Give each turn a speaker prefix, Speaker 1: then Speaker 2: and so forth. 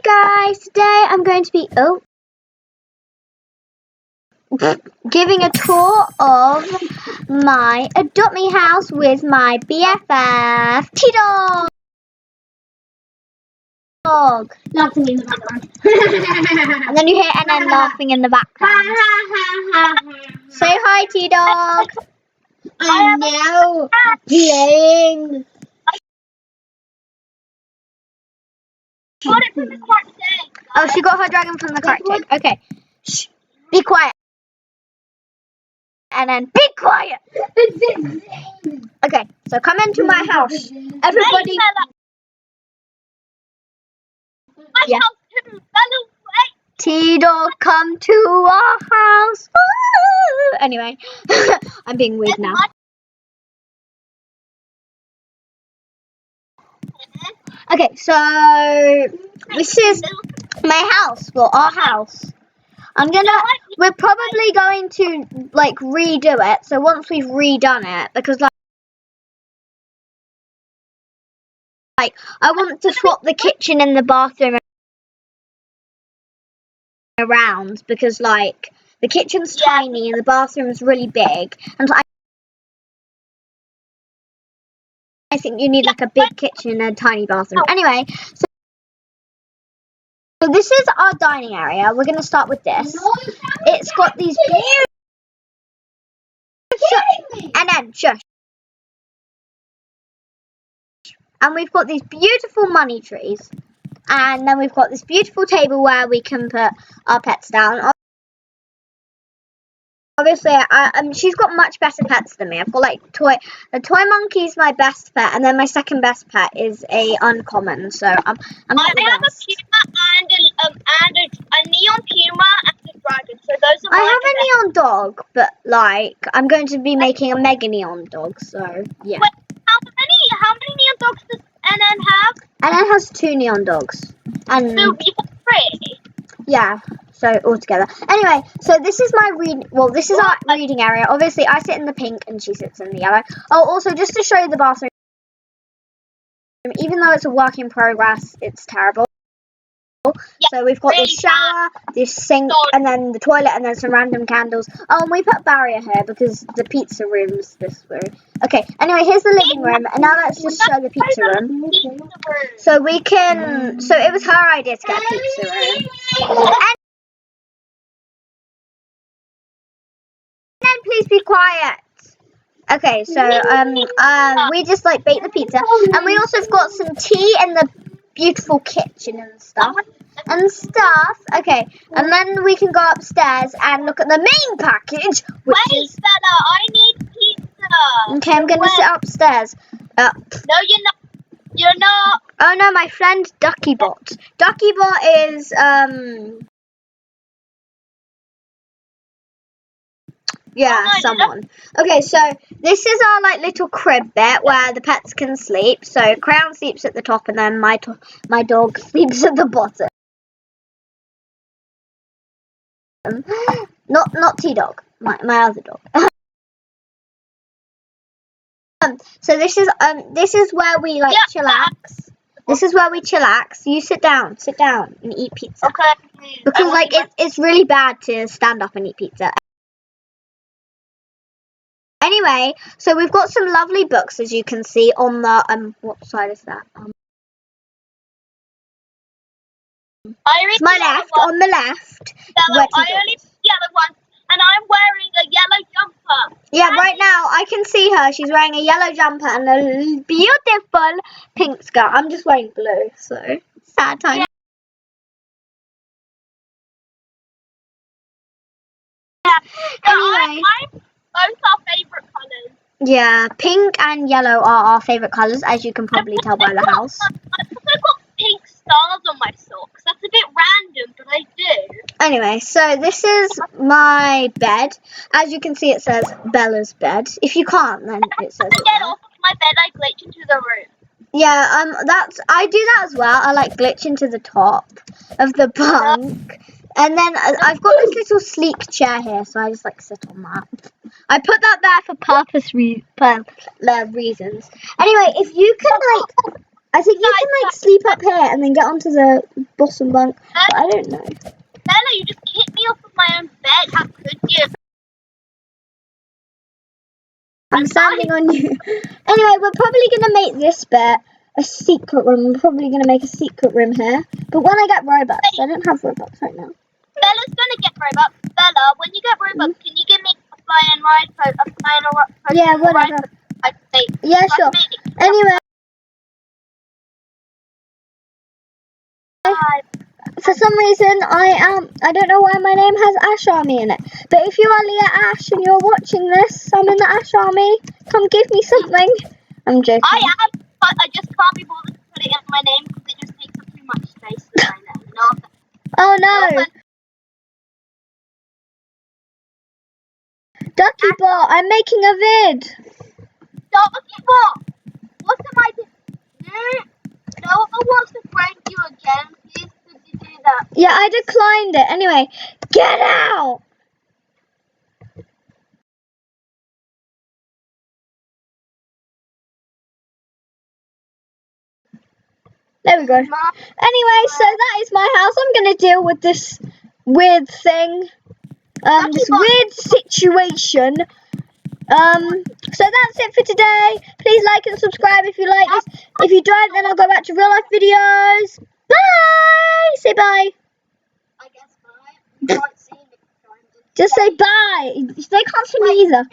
Speaker 1: guys, today I'm going to be giving a tour of my Adopt Me house with my BFF T-Dog.
Speaker 2: Laughing in the background.
Speaker 1: And then you hear NN laughing in the background. Say hi, T-Dog.
Speaker 2: I'm now playing. Got it from the cartoon.
Speaker 1: Oh, she got her dragon from the cartoon. Okay. Shh. Be quiet. And then be quiet. Okay, so come into my house. Everybody. Yeah. T-Dog, come to our house. Woo! Anyway, I'm being weird now. Okay, so this is my house. Well, our house. We're probably going to like redo it. So once we've redone it, because like I want to swap the kitchen and the bathroom around, because like the kitchen's tiny and the bathroom's really big, and I think you need like a big kitchen and a tiny bathroom. Anyway, so this is our dining area. We're gonna start with this. It's got these beautiful and then shush. And we've got these beautiful money trees. And then we've got this beautiful table where we can put our pets down. Obviously, she's got much better pets than me. I've got like the toy monkey's my best pet, and then my second best pet is a uncommon. So I'm not the best.
Speaker 2: I have a puma and a neon puma and a dragon. So those are.
Speaker 1: I have a neon dog, but like I'm going to be making a mega neon dog. So yeah.
Speaker 2: Wait, how many neon dogs does NN have?
Speaker 1: NN has 2 neon dogs. And
Speaker 2: so you have 3.
Speaker 1: Yeah. So altogether. Anyway, so this is my this is our reading area. Obviously, I sit in the pink and she sits in the yellow. Oh, also, just to show you the bathroom, even though it's a work in progress, it's terrible. So we've got this shower, this sink, and then the toilet, and then some random candles. Oh, and we put a barrier here because the pizza room's this way. Okay, anyway, here's the living room, and now let's just show the pizza room. So we can, so it was her idea to get a pizza room. And please be quiet. Okay, so we just like bake the pizza, and we also have got some tea in the beautiful kitchen and stuff. Okay, and then we can go upstairs and look at the main package, which is
Speaker 2: Bella, I need pizza.
Speaker 1: Okay, I'm gonna sit upstairs.
Speaker 2: No, you're not. You're not.
Speaker 1: Oh no, my friend Duckybot. Duckybot is someone. Okay, so this is our like little crib bit where the pets can sleep. So Crown sleeps at the top, and then my dog sleeps at the bottom. Not T-Dog, my other dog. So this is where we like chillax. This is where we chillax. You sit down and eat pizza.
Speaker 2: Okay.
Speaker 1: Because like it's really bad to stand up and eat pizza. Anyway, so we've got some lovely books, as you can see on the what side is that? My left, on the left.
Speaker 2: Yellow. I only see yellow ones, and I'm wearing a yellow jumper.
Speaker 1: Yeah, right now I can see her. She's wearing a yellow jumper and a beautiful pink skirt. I'm just wearing blue, so sad time.
Speaker 2: Yeah.
Speaker 1: Anyway.
Speaker 2: Both our favourite colours.
Speaker 1: Yeah, pink and yellow are our favourite colours, as you can probably tell by the house.
Speaker 2: I've got pink stars on my socks. That's a bit random, but I do.
Speaker 1: Anyway, so this is my bed. As you can see, it says Bella's bed. If you can't, then it says it
Speaker 2: get off of my bed, I glitch into the room.
Speaker 1: Yeah, I do that as well. I like glitch into the top of the bunk. And then I've got this little sleek chair here, so I just like sit on that. I put that there for reasons. Anyway, if you can like, I think you can like sleep up here and then get onto the bottom bunk, but I don't know.
Speaker 2: Bella, you just kicked me off of my own bed. How could you?
Speaker 1: I'm standing on you. Anyway, we're probably going to make this bit a secret room. I'm probably going to make a secret room here. But when I get Robux, I don't have Robux right now.
Speaker 2: Bella's going to get Robux. Bella, when you get Robux, can you give me a fly and ride post?
Speaker 1: Yeah, whatever.
Speaker 2: I'd say.
Speaker 1: Yeah, sure. Anyway. For some reason, I don't know why my name has Ash Army in it. But if you are Leah Ash and you're watching this, I'm in the Ash Army. Come give me something. I'm joking.
Speaker 2: I am, but I just can't be bothered to put it in my name because it just takes up too much space in my name.
Speaker 1: Oh no. Ducky Bot, I'm making a vid.
Speaker 2: Ducky Bot, what am I doing? No one wants to prank you again. Please, could you do that?
Speaker 1: Yeah, I declined it. Anyway, get out. There we go. Anyway, so that is my house. I'm going to deal with this weird thing. This weird situation. So that's it for today. Please like and subscribe if you like this. If you don't, then I'll go back to real life videos. Bye. Say bye.
Speaker 2: I guess bye. You can't see me.
Speaker 1: Just say bye. They can't see me either.